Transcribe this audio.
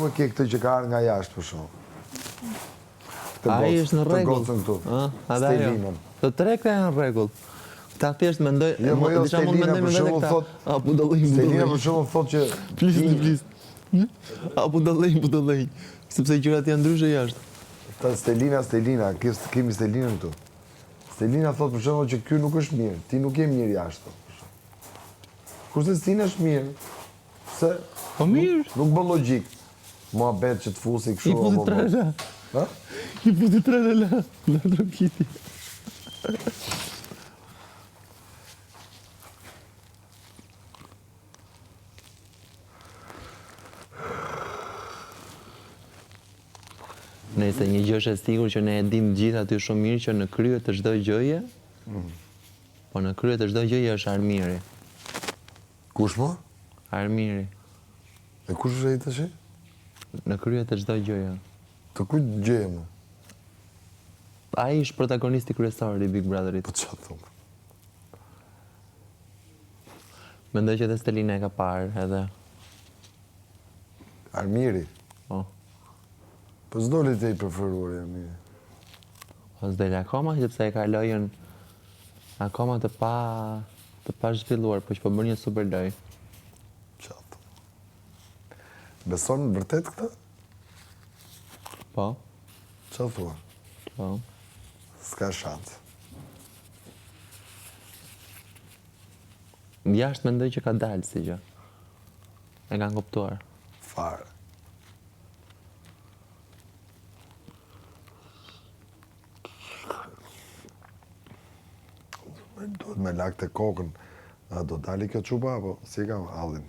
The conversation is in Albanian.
po ke këtë që ka ardhur nga jashtë për shkak? Ai është në Të rregull. gocën këtu. Stelinën. Të trekta janë në rregull. Ta thjesht mendoj, Stelina për shembull thot, Stelina për shembull thot që please. Apo budallëj. Sepse gjërat janë ndryshe jashtë. Ta Stelina, kemi Stelinën këtu. Stelina thot për shembull që ky nuk është mirë, ti nuk je mirë jashtë. Kurse Stina është mirë. Se po mirë, nuk bën logjik. Muhabet që të fusi kështu apo. I futi trela. Ha? I futi trela la drogiti. Nëse një gjë është e sigurt që ne e dim gjithë aty shumë mirë që në krye të çdo gjëje, po në krye të çdo gjëje është armiri. Kush mo? Armiri. E kush është ai tash? Në krye të çdo gjëje. Të kujt gjëje mo? Ai është protagonisti kryesor i Big Brotherit. Po çfarë thon? Mendoj që edhe Stelina e ka parë edhe. Armiri. Po. Po s'doli te i preferuar Armiri. Po s'doli akoma sepse e ka lojën akoma të pa zhvilluar, po që po bën një super lojë. Çfarë? Beson vërtet këtë? Po. Çfarë thua? Po. S'ka shans. Jashtë mendoj që ka dalë si gjë. E kanë kuptuar. Fare. Duhet me lakte kokën. Do dali kjo qupa, apo si ka hallin?